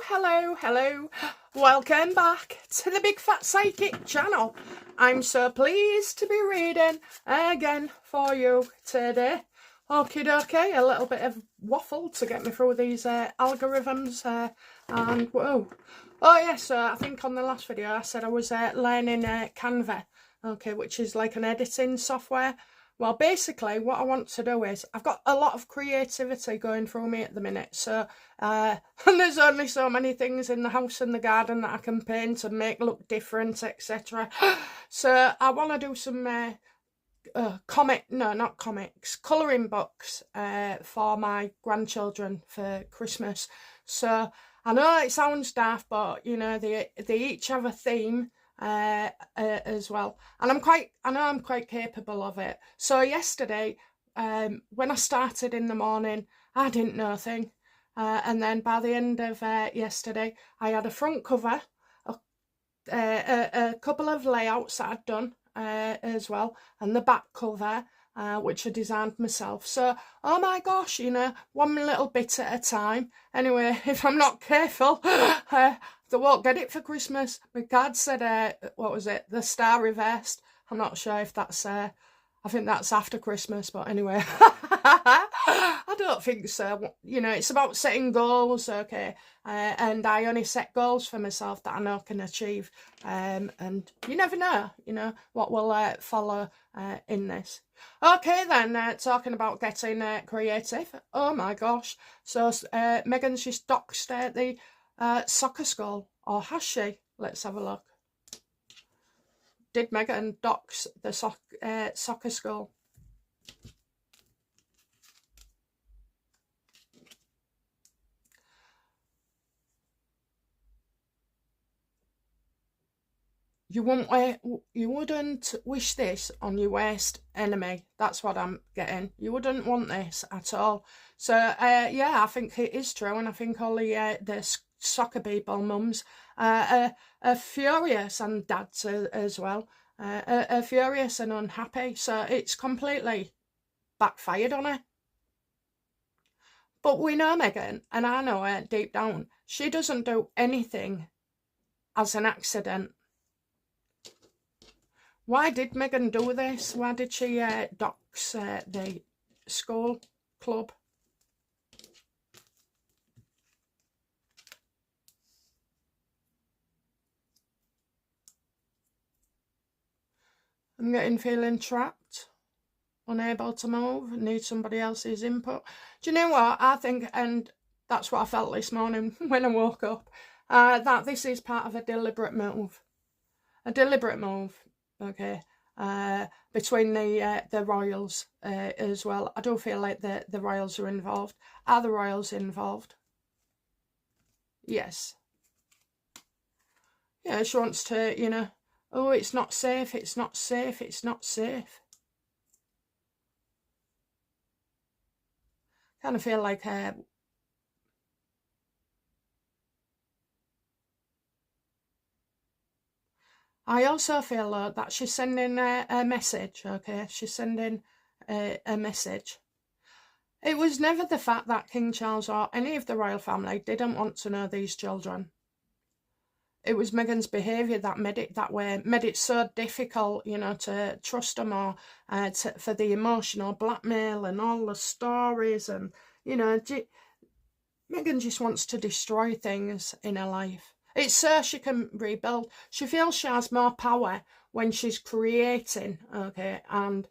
Hello. Welcome back to the Big Fat Psychic channel. I'm so pleased to be reading again for you today. Okie dokie, a little bit of waffle to get me through these algorithms and whoa. Oh yeah, so I think on the last video I said I was learning Canva, okay, which is like an editing software. Well, basically what I want to do is, I've got a lot of creativity going through me at the minute, so and there's only so many things in the house and the garden that I can paint and make look different, etc. So I want to do some colouring books for my grandchildren for Christmas. So I know it sounds daft, but you know, they each have a theme as well, and I know I'm quite capable of it. So yesterday, when I started in the morning, I didn't know a thing, and then by the end of yesterday, I had a front cover, a couple of layouts that I'd done as well, and the back cover, which I designed myself. So, oh my gosh, you know, one little bit at a time. Anyway, if I'm not careful, they won't get it for Christmas. My card said, what was it? The star reversed. I'm not sure if that's, I think that's after Christmas, but anyway. I don't think so. You know, it's about setting goals, okay? And I only set goals for myself that I know I can achieve. And you never know, you know, what will follow in this. Okay then, talking about getting creative. Oh my gosh. So Meghan, she's doxed the soccer school, or has she? Let's have a look. Did Meghan dox the soccer school? You wouldn't wish this on your worst enemy. That's what I'm getting. You wouldn't want this at all. So yeah, I think it is true, and I think all the soccer people, mums, are furious, and dads as well, are furious and unhappy. So it's completely backfired on her. But we know Meghan, and I know her deep down. She doesn't do anything as an accident. Why did Meghan do this? Why did she dox the school club? I'm feeling trapped, unable to move, need somebody else's input. Do you know what? I think, and that's what I felt this morning when I woke up, that this is part of a deliberate move. A deliberate move. Okay, between the royals as well. I do feel like the royals are involved. Are the royals involved? Yes. Yeah, she wants to, you know, oh, it's not safe, it's not safe, it's not safe. Kind of feel like I also feel that she's sending a message, okay? She's sending a message. It was never the fact that King Charles or any of the royal family didn't want to know these children. It was Meghan's behaviour that made it that way, made it so difficult, you know, to trust them, or for the emotional blackmail and all the stories. And, you know, Meghan just wants to destroy things in her life. It's so she can rebuild. She feels she has more power when she's creating, okay, and,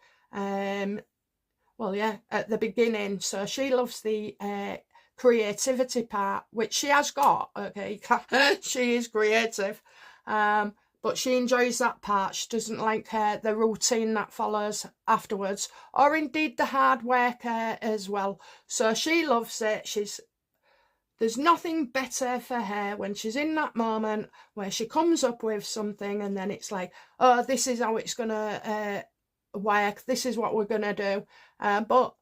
well, yeah, at the beginning. So she loves the creativity part, which she has got, okay, she is creative, but she enjoys that part. She doesn't like the routine that follows afterwards, or indeed the hard work as well. So she loves it. There's nothing better for her when she's in that moment where she comes up with something and then it's like, oh, this is how it's going to work. This is what we're going to do. But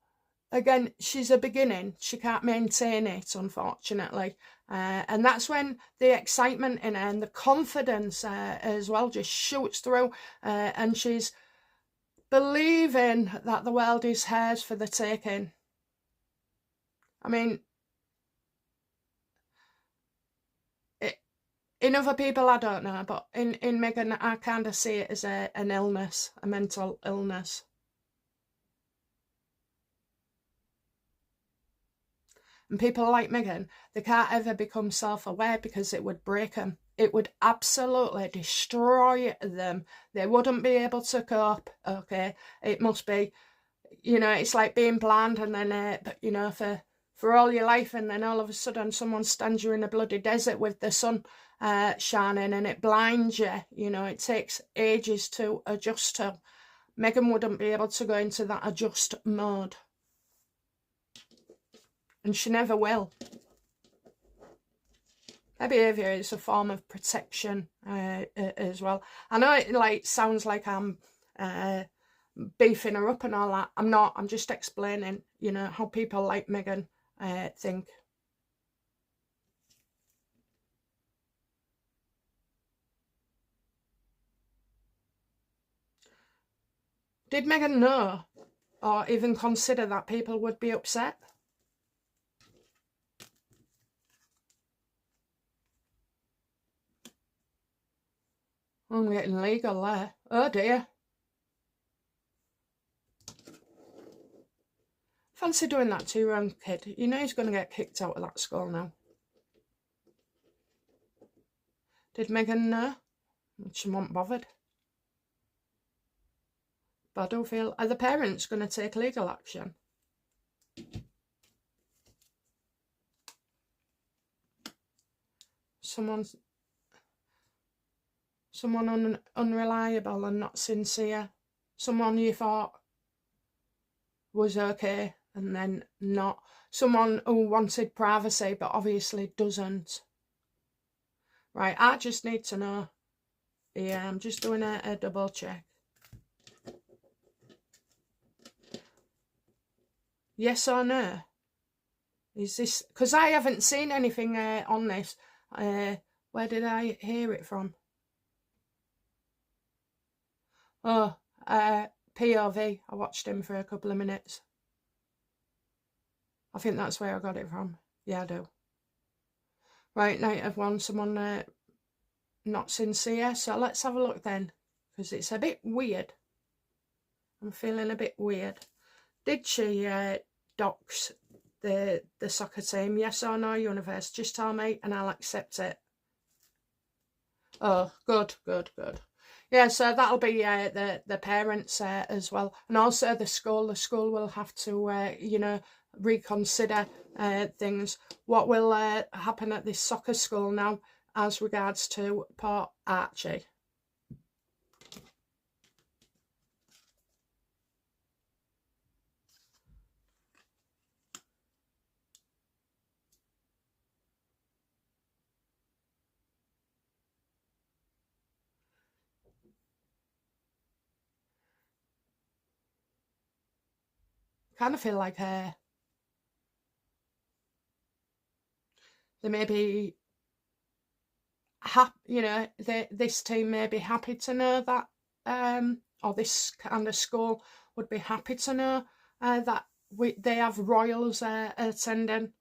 again, she's a beginning. She can't maintain it, unfortunately. And that's when the excitement in her and the confidence as well just shoots through. And she's believing that the world is hers for the taking. I mean, In other people, I don't know, but in Meghan, I kind of see it as an illness, a mental illness. And people like Meghan, they can't ever become self-aware because it would break them. It would absolutely destroy them. They wouldn't be able to cope, okay? It must be, you know, it's like being blind and then, you know, for all your life, and then all of a sudden someone stands you in a bloody desert with the sun shining and it blinds you. You know, it takes ages to adjust to. Meghan wouldn't be able to go into that adjust mode. And she never will. Her behaviour is a form of protection as well. I know it like sounds like I'm beefing her up and all that. I'm not. I'm just explaining, you know, how people like Meghan think. Did Meghan know or even consider that people would be upset? I'm getting legal there. Oh dear. Fancy doing that to your own kid. You know he's going to get kicked out of that school now. Did Meghan know? She wasn't bothered. But I do feel, are the parents going to take legal action? Someone unreliable and not sincere. Someone you thought was okay and then not. Someone who wanted privacy but obviously doesn't. Right, I just need to know. Yeah, I'm just doing a double check. Yes or no? Is this... Because I haven't seen anything on this. Where did I hear it from? Oh, POV. I watched him for a couple of minutes. I think that's where I got it from. Yeah, I do. Right, night of one, someone not sincere. So let's have a look then, because it's a bit weird. I'm feeling a bit weird. Did she dox the soccer team? Yes or no, universe? Just tell me and I'll accept it. Oh, good. Yeah, so that'll be the parents as well, and also the school. The school will have to, you know, reconsider things. What will happen at this soccer school now as regards to poor Archie? Kind of feel like they may be happy, you know, this team may be happy to know that, or this kind of school would be happy to know that they have royals attending.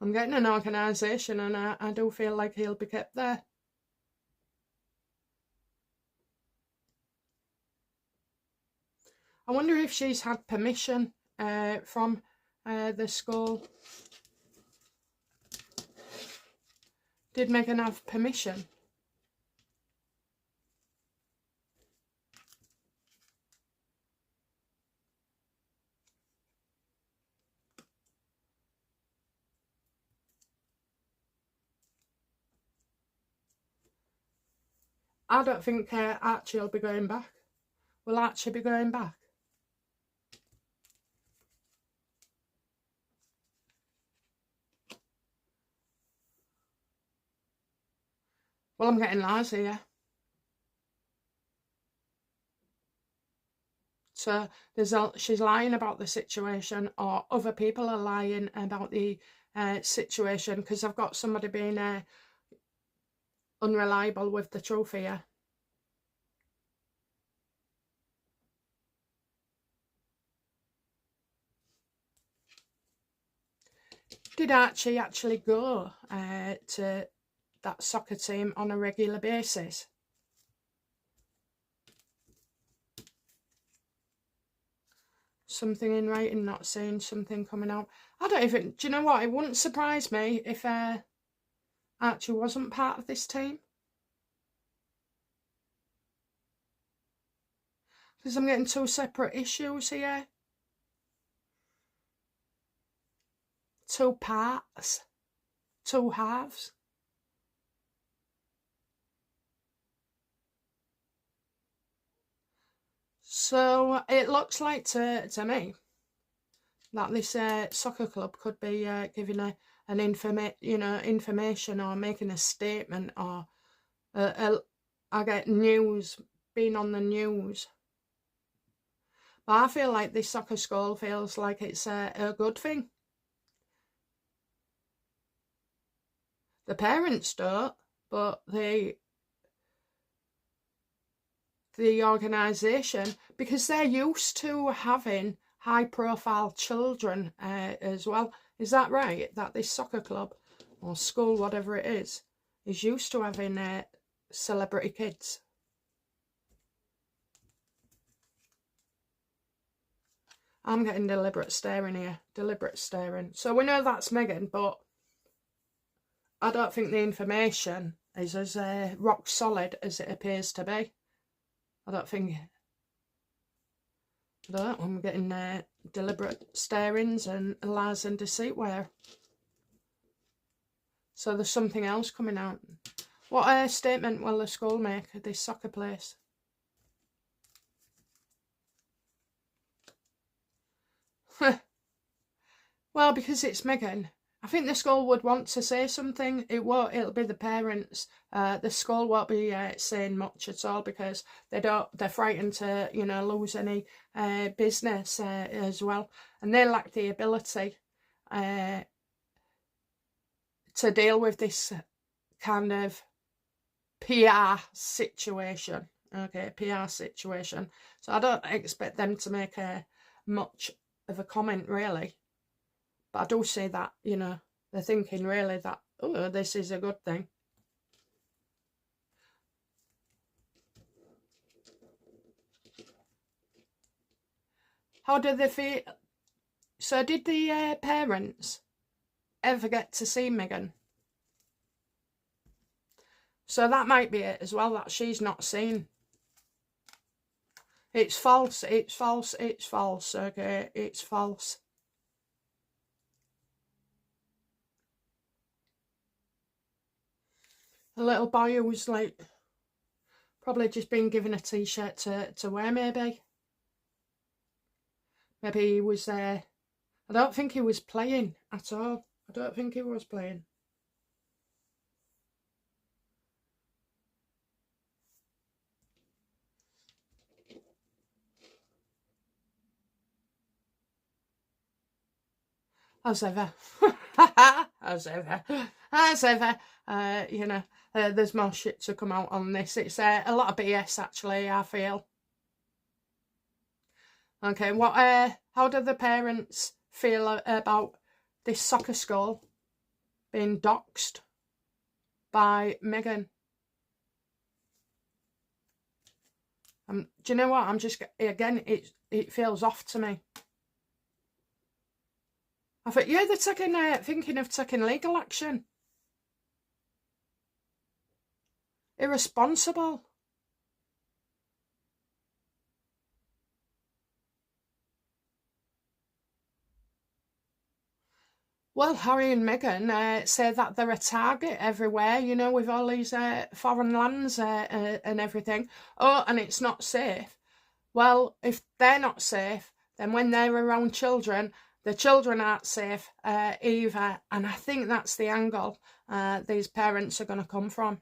I'm getting an organisation, and I do feel like he'll be kept there. I wonder if she's had permission from the school. Did Meghan have permission? I don't think Archie will be going back. Will Archie be going back? Well, I'm getting lies here. So she's lying about the situation, or other people are lying about the situation, because I've got somebody being unreliable with the truth here. Did Archie actually go to that soccer team on a regular basis. Something in writing, not seeing something coming out. I don't even, do you know what? It wouldn't surprise me if Archie wasn't part of this team. Because I'm getting two separate issues here. Two parts. Two halves. So it looks like to me that this soccer club could be giving an information or making a statement, or I get news, being on the news. But I feel like this soccer school feels like it's a good thing. The parents don't, but the organisation, because they're used to having high-profile children as well. Is that right? That this soccer club or school, whatever it is used to having celebrity kids. I'm getting deliberate staring here. Deliberate staring. So we know that's Meghan, but I don't think the information is as rock solid as it appears to be. I don't think... I don't know, I'm getting deliberate starings and lies and deceitware. So there's something else coming out. What statement will the school make at this soccer place? Well, because it's Meghan, I think the school would want to say something. It'll be the parents. The school won't be saying much at all, because they're frightened to, lose any business as well, and they lack the ability to deal with this kind of PR situation. Okay, PR situation. So I don't expect them to make much of a comment, really. But I do see that, they're thinking really that, oh, this is a good thing. How do they feel? So did the parents ever get to see Meghan? So that might be it as well, that she's not seen. It's false, it's false, it's false, okay, it's false. A little boy who was like, probably just been given a t-shirt to wear, maybe. Maybe he was there. I don't think he was playing at all. I don't think he was playing. As ever. As ever. As ever. There's more shit to come out on this. It's a lot of BS, actually, I feel. Okay, how do the parents feel about this soccer school being doxed by Meghan? Do you know what? I'm just, again, it feels off to me. I thought, yeah, they're thinking of taking legal action. Irresponsible. Well, Harry and Meghan say that they're a target everywhere, with all these foreign lands and everything. Oh, and it's not safe. Well, if they're not safe, then when they're around children, the children aren't safe either. And I think that's the angle these parents are going to come from.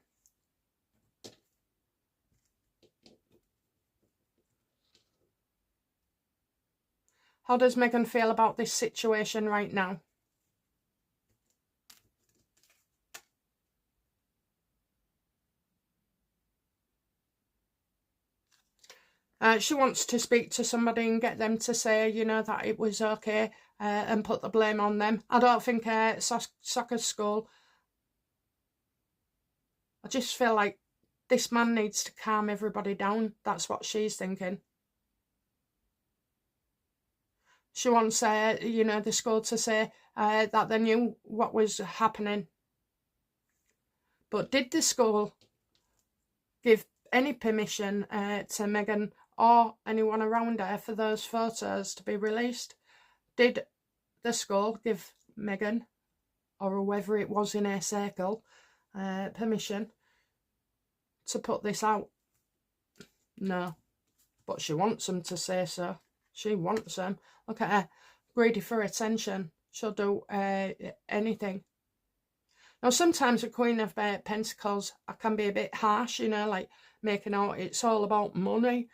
How does Meghan feel about this situation right now? She wants to speak to somebody and get them to say, that it was okay and put the blame on them. I don't think soccer school I just feel like this man needs to calm everybody down. That's what she's thinking. She wants, the school to say that they knew what was happening. But did the school give any permission to Meghan or anyone around her for those photos to be released? Did the school give Meghan or whoever it was in her circle permission to put this out? No. But she wants them to say so. She wants them. Look at her, greedy for attention. She'll do anything. Now, sometimes the Queen of Pentacles, I can be a bit harsh, like making out it's all about money.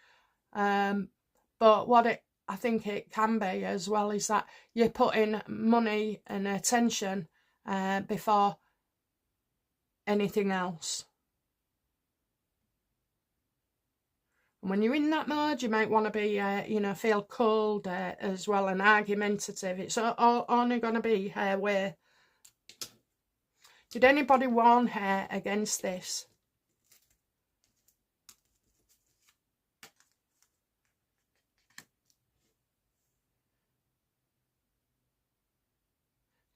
But what I think it can be as well is that you're putting money and attention before anything else. And when you're in that mode, you might want to be, feel cold as well and argumentative. It's only going to be her way. Did anybody warn her against this?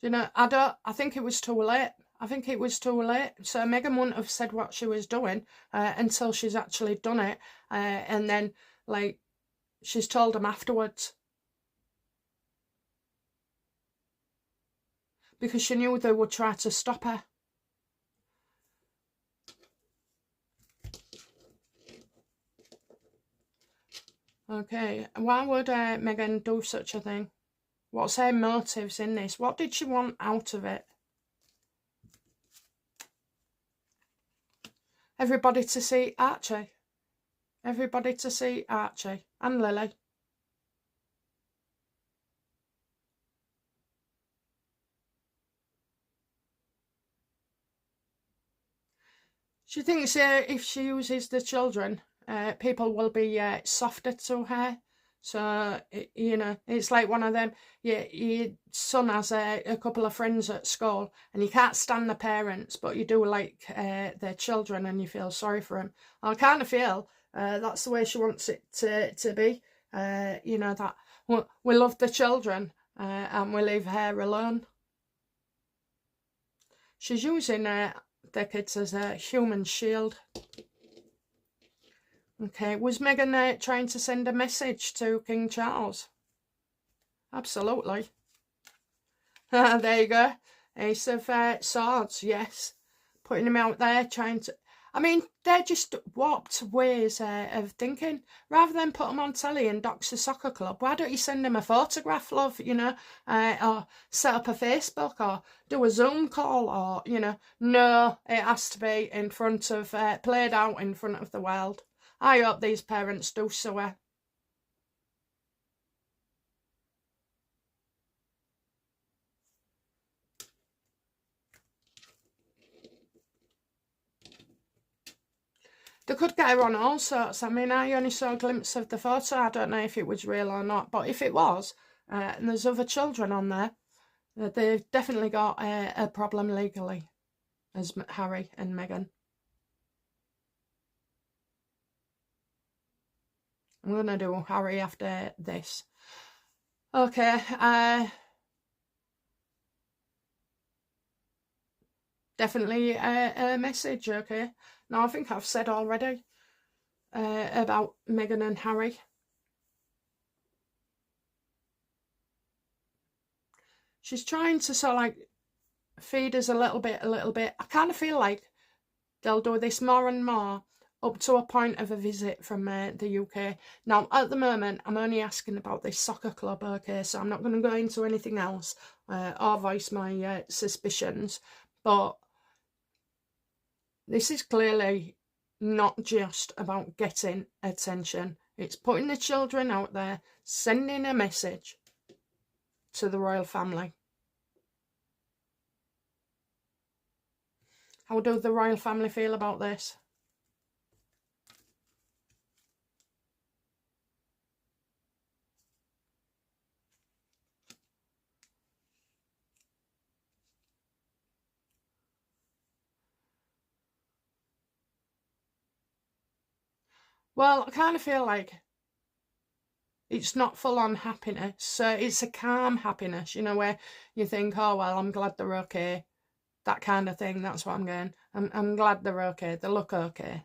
I think it was too late. I think it was too late. So Meghan wouldn't have said what she was doing until she's actually done it. And then, like, she's told them afterwards. Because she knew they would try to stop her. Okay, why would Meghan do such a thing? What's her motives in this? What did she want out of it? Everybody to see Archie. Everybody to see Archie and Lily. She thinks if she uses the children, people will be softer to her. So, it's like one of them, your son has a couple of friends at school and you can't stand the parents, but you do like their children and you feel sorry for them. I kind of feel that's the way she wants it to be. That we love the children and we leave her alone. She's using their kids as a human shield. Okay, was Meghan trying to send a message to King Charles? Absolutely. There you go. Ace of Swords, yes. Putting him out there, trying to... I mean, they're just warped ways of thinking. Rather than put them on telly and dox a soccer club, why don't you send them a photograph, love, or set up a Facebook or do a Zoom call or, no, it has to be in front of, played out in front of the world. I hope these parents do so. They could get her on all sorts. I mean, I only saw a glimpse of the photo. I don't know if it was real or not. But if it was, and there's other children on there, they've definitely got a problem legally, as Harry and Meghan. I'm going to do Harry after this. Okay. Definitely a message, okay? Now, I think I've said already about Meghan and Harry. She's trying to sort of like feed us a little bit. I kind of feel like they'll do this more and more up to a point of a visit from the UK. Now, at the moment, I'm only asking about this soccer club, okay? So I'm not going to go into anything else or voice my suspicions. But this is clearly not just about getting attention. It's putting the children out there, sending a message to the royal family. How do the royal family feel about this? Well, I kind of feel like it's not full-on happiness. So it's a calm happiness, you know, where you think, oh, well, I'm glad they're okay. That kind of thing. That's what I'm getting. I'm glad they're okay. They look okay.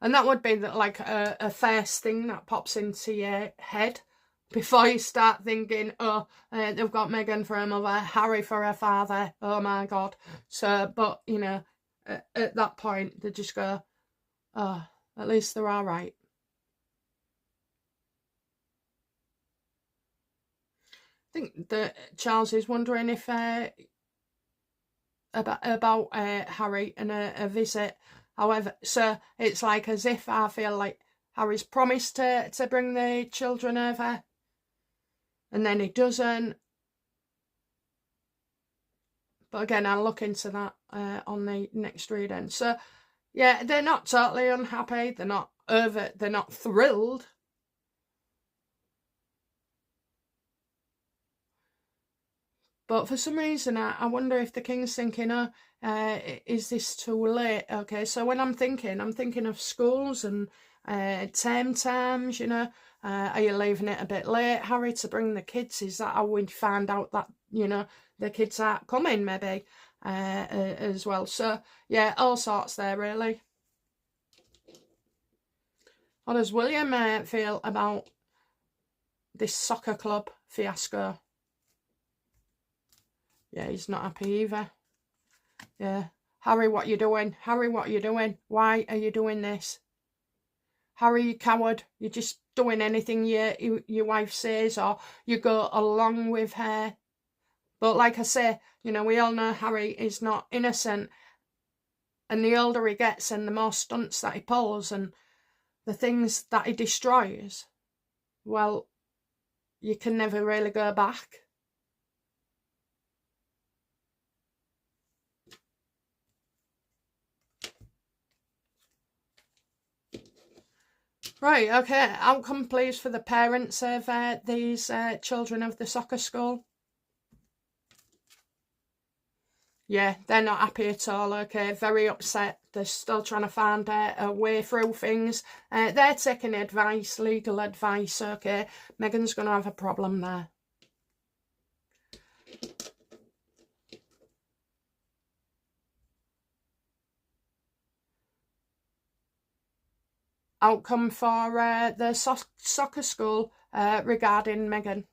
And that would be like a first thing that pops into your head before you start thinking, oh, they've got Meghan for her mother, Harry for her father. Oh my God. So, but, you know, at that point, they just go, oh, at least they're all right. I think that Charles is wondering if about Harry and a visit. However, so it's like as if I feel like Harry's promised to bring the children over, and then he doesn't. But again, I'll look into that on the next reading. So yeah, they're not totally unhappy. They're not they're not thrilled. But for some reason, I wonder if the king's thinking, oh, is this too late? Okay, so when I'm thinking of schools and term times, you know. Are you leaving it a bit late, Harry, to bring the kids? Is that how we find out that, you know, the kids aren't coming, maybe, as well? So, yeah, all sorts there, really. How does William feel about this soccer club fiasco? Yeah, he's not happy either. Yeah. Harry, what you doing? Harry, what you doing? Why are you doing this? Harry, you coward. You're just doing anything your wife says, or you go along with her. But like I say, you know, we all know Harry is not innocent. And the older he gets and the more stunts that he pulls and the things that he destroys, well, you can never really go back. Right, okay. Outcome, please, for the parents of these children of the soccer school. Yeah, they're not happy at all, okay. Very upset. They're still trying to find a way through things. They're taking advice, legal advice, okay. Meghan's going to have a problem there. Outcome for the soccer school regarding Meghan.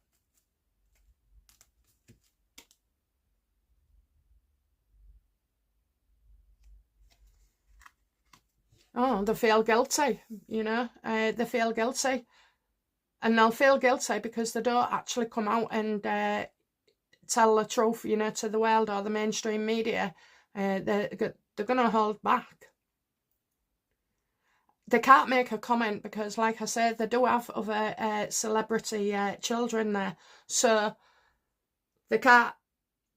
Oh, they feel guilty, you know. They feel guilty. And they'll feel guilty because they don't actually come out and tell the truth, you know, to the world or the mainstream media. They're going to hold back. They can't make a comment because, like I said, they do have other celebrity children there, so they can't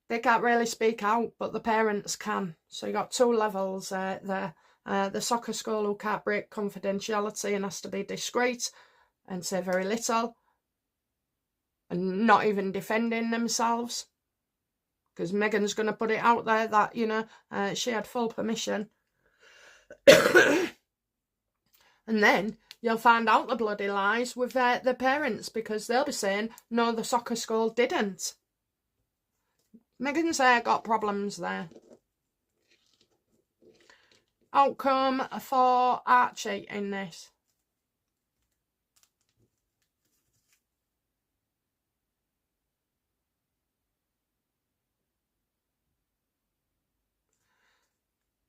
really speak out, but the parents can. So you got two levels there. The soccer school who can't break confidentiality and has to be discreet and say very little and not even defending themselves, because Meghan's going to put it out there that, you know, she had full permission. And then you'll find out the bloody lies with the parents, because they'll be saying, no, the soccer school didn't. Meghan's got problems there. Outcome for Archie in this.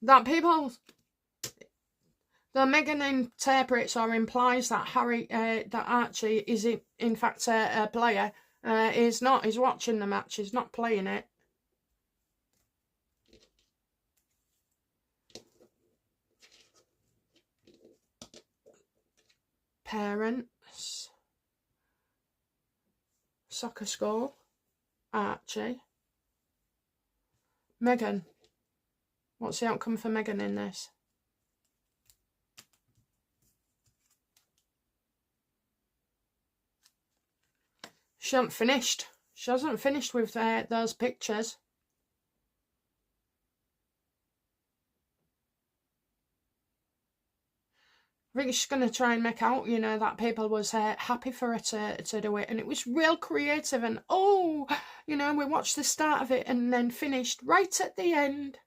That people... The Meghan interprets or implies that that Archie is in fact a player. He's not. He's watching the match. He's not playing it. Parents. Soccer school. Archie. Meghan. What's the outcome for Meghan in this? She hasn't finished. She hasn't finished with those pictures. I think she's going to try and make out, you know, that people was happy for her to do it. And it was real creative. And, oh, you know, we watched the start of it and then finished right at the end.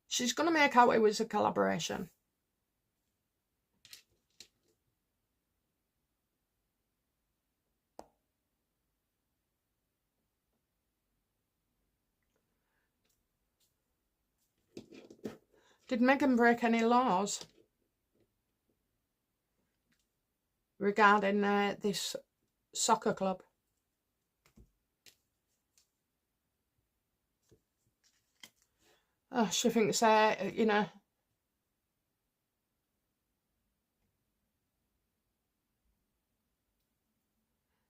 She's going to make out it was a collaboration. Did Meghan break any laws regarding this soccer club? Oh, she thinks, you know,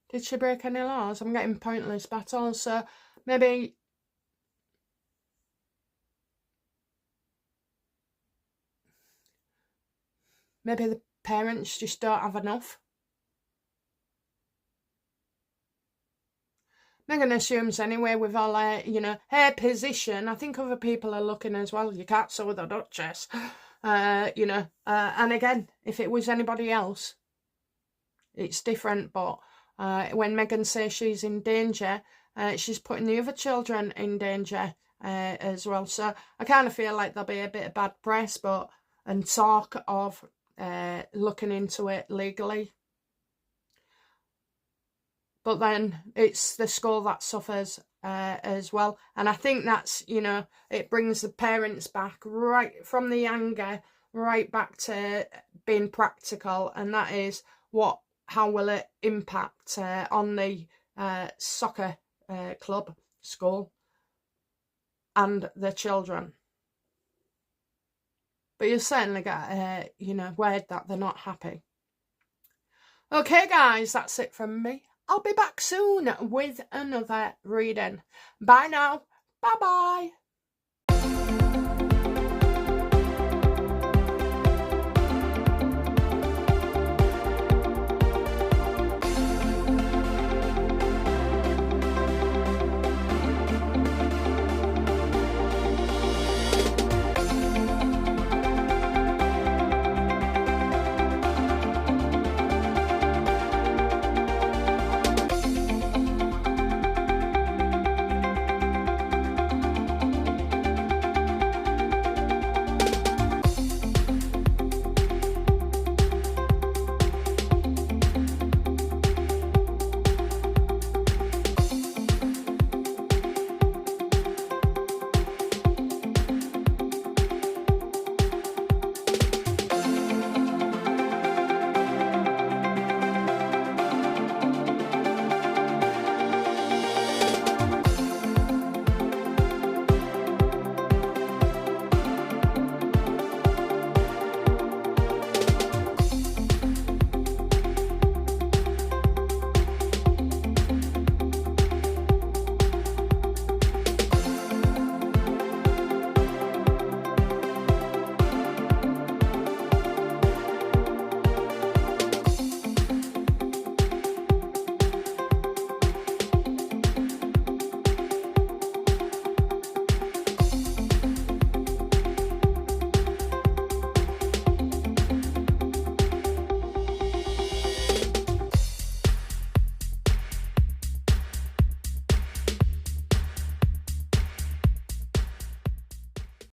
did she break any laws? I'm getting pointless battles, so maybe the parents just don't have enough. Meghan assumes anyway with all you know, her position. I think other people are looking as well. You can't sew the Duchess. You know, and again, if it was anybody else, it's different. But when Meghan says she's in danger, she's putting the other children in danger as well. So I kind of feel like there'll be a bit of bad press, but and talk of looking into it legally. But then it's the school that suffers as well. And I think that's, you know, it brings the parents back right from the anger, right back to being practical. And that is how will it impact on the soccer club, school, and the children. But you certainly get, you know, word that they're not happy. Okay, guys, that's it from me. I'll be back soon with another reading. Bye now. Bye-bye.